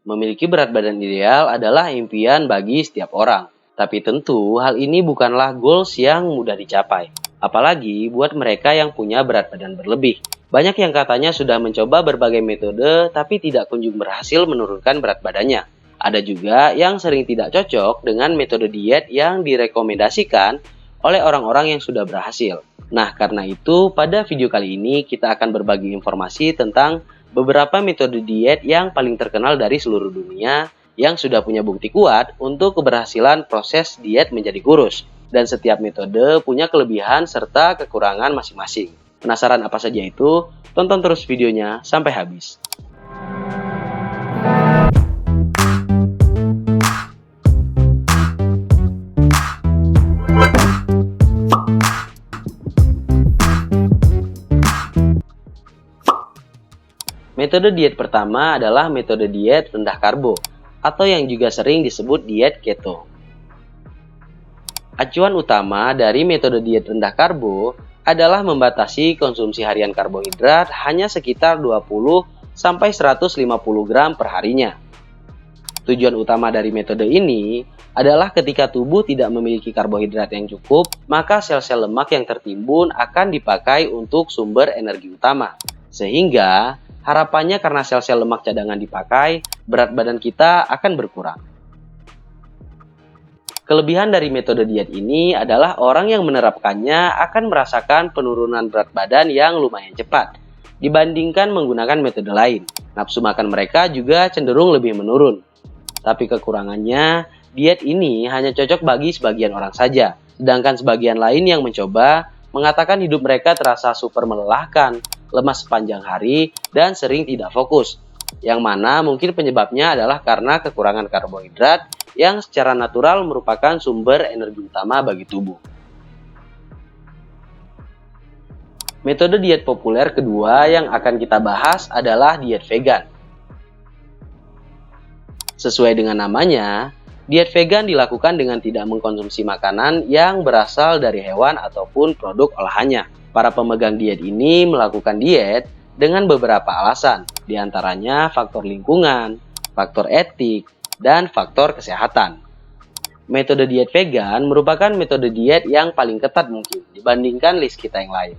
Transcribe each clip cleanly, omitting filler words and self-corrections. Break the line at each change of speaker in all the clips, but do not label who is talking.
Memiliki berat badan ideal adalah impian bagi setiap orang. Tapi tentu hal ini bukanlah goals yang mudah dicapai. Apalagi buat mereka yang punya berat badan berlebih. Banyak yang katanya sudah mencoba berbagai metode tapi tidak kunjung berhasil menurunkan berat badannya. Ada juga yang sering tidak cocok dengan metode diet yang direkomendasikan oleh orang-orang yang sudah berhasil. Nah, karena itu pada video kali ini kita akan berbagi informasi tentang beberapa metode diet yang paling terkenal dari seluruh dunia yang sudah punya bukti kuat untuk keberhasilan proses diet menjadi kurus. Dan setiap metode punya kelebihan serta kekurangan masing-masing. Penasaran apa saja itu? Tonton terus videonya sampai habis. Metode diet pertama adalah metode diet rendah karbo, atau yang juga sering disebut diet keto. Acuan utama dari metode diet rendah karbo adalah membatasi konsumsi harian karbohidrat hanya sekitar 20-150 gram per harinya. Tujuan utama dari metode ini adalah ketika tubuh tidak memiliki karbohidrat yang cukup, maka sel-sel lemak yang tertimbun akan dipakai untuk sumber energi utama. Sehingga harapannya karena sel-sel lemak cadangan dipakai, berat badan kita akan berkurang. Kelebihan dari metode diet ini adalah orang yang menerapkannya akan merasakan penurunan berat badan yang lumayan cepat dibandingkan menggunakan metode lain. Nafsu makan mereka juga cenderung lebih menurun. Tapi kekurangannya, diet ini hanya cocok bagi sebagian orang saja. Sedangkan sebagian lain yang mencoba mengatakan hidup mereka terasa super melelahkan, lemas sepanjang hari, dan sering tidak fokus. Yang mana mungkin penyebabnya adalah karena kekurangan karbohidrat yang secara natural merupakan sumber energi utama bagi tubuh. Metode diet populer kedua yang akan kita bahas adalah diet vegan. Sesuai dengan namanya, diet vegan dilakukan dengan tidak mengkonsumsi makanan yang berasal dari hewan ataupun produk olahannya. Para pemegang diet ini melakukan diet dengan beberapa alasan, diantaranya faktor lingkungan, faktor etik, dan faktor kesehatan. Metode diet vegan merupakan metode diet yang paling ketat mungkin dibandingkan list kita yang lain.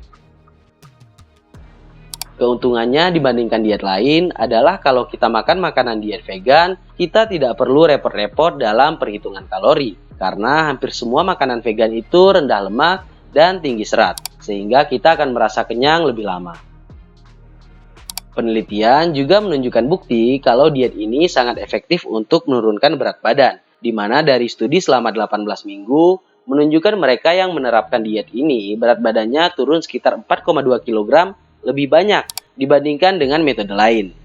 Keuntungannya dibandingkan diet lain adalah kalau kita makan makanan diet vegan, kita tidak perlu repot-repot dalam perhitungan kalori. Karena hampir semua makanan vegan itu rendah lemak dan tinggi serat, sehingga kita akan merasa kenyang lebih lama. Penelitian juga menunjukkan bukti kalau diet ini sangat efektif untuk menurunkan berat badan, di mana dari studi selama 18 minggu menunjukkan mereka yang menerapkan diet ini berat badannya turun sekitar 4,2 kg lebih banyak dibandingkan dengan metode lain.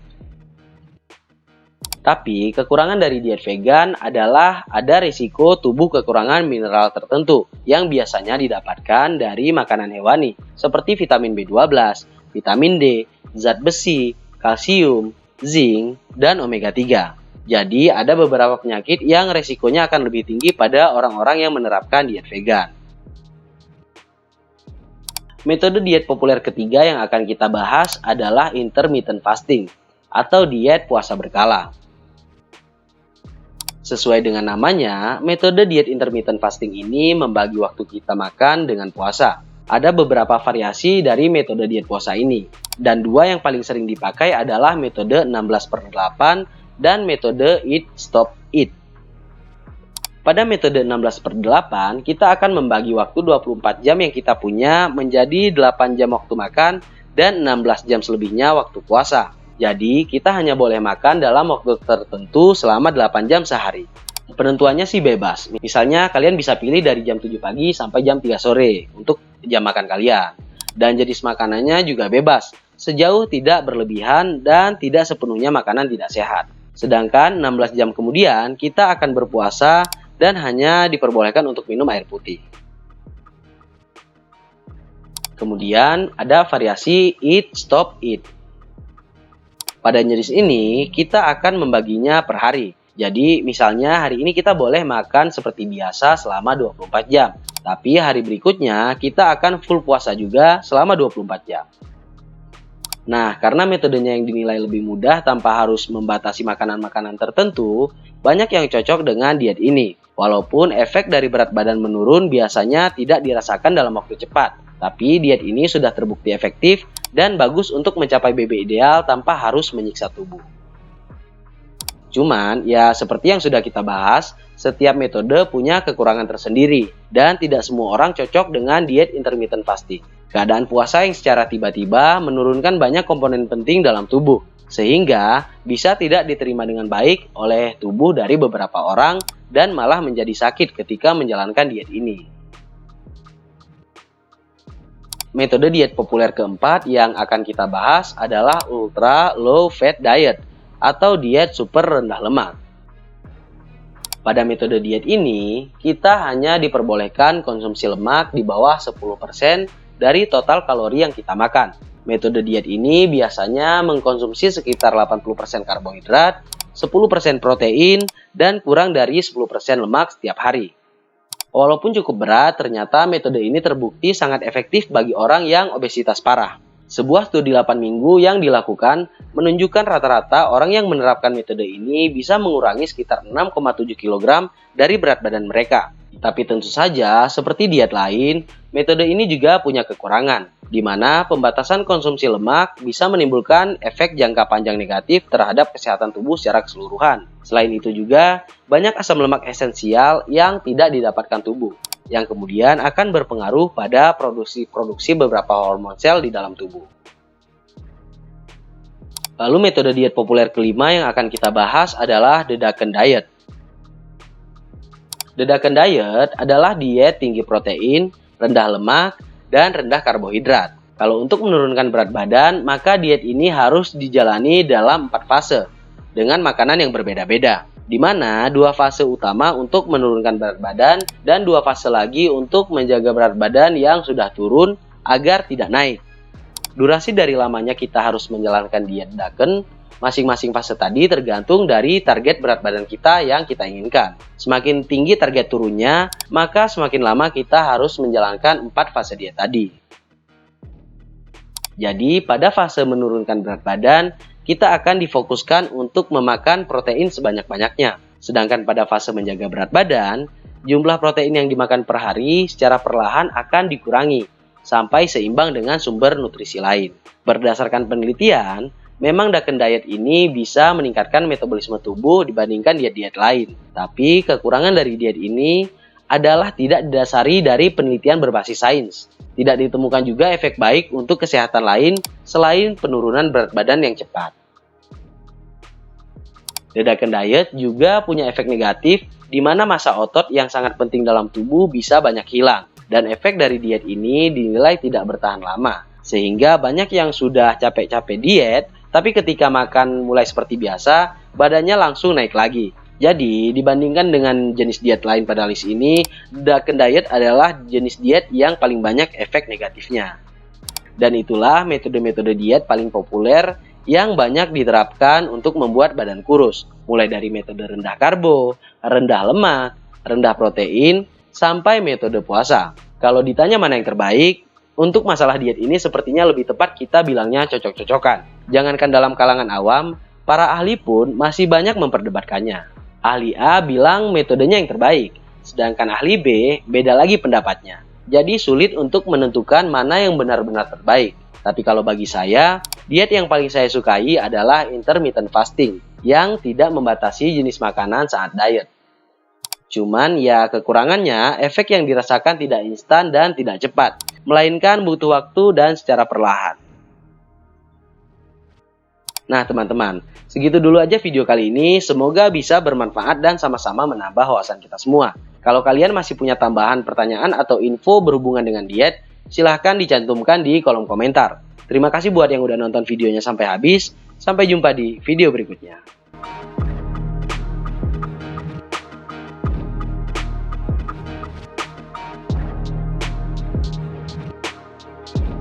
Tapi kekurangan dari diet vegan adalah ada risiko tubuh kekurangan mineral tertentu yang biasanya didapatkan dari makanan hewani seperti vitamin B12, vitamin D, zat besi, kalsium, zinc, dan omega 3. Jadi ada beberapa penyakit yang resikonya akan lebih tinggi pada orang-orang yang menerapkan diet vegan. Metode diet populer ketiga yang akan kita bahas adalah intermittent fasting atau diet puasa berkala. Sesuai dengan namanya, metode diet intermittent fasting ini membagi waktu kita makan dengan puasa. Ada beberapa variasi dari metode diet puasa ini, dan dua yang paling sering dipakai adalah metode 16/8 dan metode Eat Stop Eat. Pada metode 16/8, kita akan membagi waktu 24 jam yang kita punya menjadi 8 jam waktu makan dan 16 jam selebihnya waktu puasa. Jadi, kita hanya boleh makan dalam waktu tertentu selama 8 jam sehari. Penentuannya sih bebas. Misalnya, kalian bisa pilih dari jam 7 pagi sampai jam 3 sore untuk jam makan kalian. Dan jenis makanannya juga bebas, sejauh tidak berlebihan dan tidak sepenuhnya makanan tidak sehat. Sedangkan 16 jam kemudian, kita akan berpuasa dan hanya diperbolehkan untuk minum air putih. Kemudian, ada variasi Eat Stop Eat. Pada jenis ini, kita akan membaginya per hari. Jadi, misalnya hari ini kita boleh makan seperti biasa selama 24 jam. Tapi hari berikutnya, kita akan full puasa juga selama 24 jam. Nah, karena metodenya yang dinilai lebih mudah tanpa harus membatasi makanan-makanan tertentu, banyak yang cocok dengan diet ini. Walaupun efek dari berat badan menurun biasanya tidak dirasakan dalam waktu cepat, tapi diet ini sudah terbukti efektif dan bagus untuk mencapai BB ideal tanpa harus menyiksa tubuh. Cuman, ya seperti yang sudah kita bahas, setiap metode punya kekurangan tersendiri dan tidak semua orang cocok dengan diet intermittent fasting. Keadaan puasa yang secara tiba-tiba menurunkan banyak komponen penting dalam tubuh, sehingga bisa tidak diterima dengan baik oleh tubuh dari beberapa orang dan malah menjadi sakit ketika menjalankan diet ini. Metode diet populer keempat yang akan kita bahas adalah Ultra Low Fat Diet atau diet super rendah lemak. Pada metode diet ini, kita hanya diperbolehkan konsumsi lemak di bawah 10% dari total kalori yang kita makan. Metode diet ini biasanya mengkonsumsi sekitar 80% karbohidrat, 10% protein, dan kurang dari 10% lemak setiap hari. Walaupun cukup berat, ternyata metode ini terbukti sangat efektif bagi orang yang obesitas parah. Sebuah studi 8 minggu yang dilakukan menunjukkan rata-rata orang yang menerapkan metode ini bisa mengurangi sekitar 6,7 kg dari berat badan mereka. Tapi tentu saja, seperti diet lain, metode ini juga punya kekurangan, di mana pembatasan konsumsi lemak bisa menimbulkan efek jangka panjang negatif terhadap kesehatan tubuh secara keseluruhan. Selain itu juga, banyak asam lemak esensial yang tidak didapatkan tubuh, yang kemudian akan berpengaruh pada produksi beberapa hormon sel di dalam tubuh. Lalu metode diet populer kelima yang akan kita bahas adalah The Daken Diet. The Daken Diet adalah diet tinggi protein, rendah lemak, dan rendah karbohidrat. Kalau untuk menurunkan berat badan, maka diet ini harus dijalani dalam 4 fase dengan makanan yang berbeda-beda, di mana 2 fase utama untuk menurunkan berat badan dan 2 fase lagi untuk menjaga berat badan yang sudah turun agar tidak naik. Durasi dari lamanya kita harus menjalankan diet Daken, masing-masing fase tadi tergantung dari target berat badan kita yang kita inginkan. Semakin tinggi target turunnya, maka semakin lama kita harus menjalankan 4 fase diet tadi. Jadi, pada fase menurunkan berat badan, kita akan difokuskan untuk memakan protein sebanyak-banyaknya. Sedangkan pada fase menjaga berat badan, jumlah protein yang dimakan per hari secara perlahan akan dikurangi sampai seimbang dengan sumber nutrisi lain. Berdasarkan penelitian, memang Daken Diet ini bisa meningkatkan metabolisme tubuh dibandingkan diet-diet lain. Tapi kekurangan dari diet ini adalah tidak didasari dari penelitian berbasis sains. Tidak ditemukan juga efek baik untuk kesehatan lain selain penurunan berat badan yang cepat. The Daken Diet juga punya efek negatif di mana massa otot yang sangat penting dalam tubuh bisa banyak hilang. Dan efek dari diet ini dinilai tidak bertahan lama. Sehingga banyak yang sudah capek-capek diet, tapi ketika makan mulai seperti biasa, badannya langsung naik lagi. Jadi, dibandingkan dengan jenis diet lain pada list ini, Daken Diet adalah jenis diet yang paling banyak efek negatifnya. Dan itulah metode-metode diet paling populer yang banyak diterapkan untuk membuat badan kurus. Mulai dari metode rendah karbo, rendah lemak, rendah protein, sampai metode puasa. Kalau ditanya mana yang terbaik, untuk masalah diet ini sepertinya lebih tepat kita bilangnya cocok-cocokan. Jangankan dalam kalangan awam, para ahli pun masih banyak memperdebatkannya. Ahli A bilang metodenya yang terbaik, sedangkan ahli B beda lagi pendapatnya. Jadi sulit untuk menentukan mana yang benar-benar terbaik. Tapi kalau bagi saya, diet yang paling saya sukai adalah intermittent fasting, yang tidak membatasi jenis makanan saat diet. Cuman ya kekurangannya, efek yang dirasakan tidak instan dan tidak cepat, melainkan butuh waktu dan secara perlahan. Nah teman-teman, segitu dulu aja video kali ini, semoga bisa bermanfaat dan sama-sama menambah wawasan kita semua. Kalau kalian masih punya tambahan pertanyaan atau info berhubungan dengan diet, silahkan dicantumkan di kolom komentar. Terima kasih buat yang udah nonton videonya sampai habis, sampai jumpa di video berikutnya.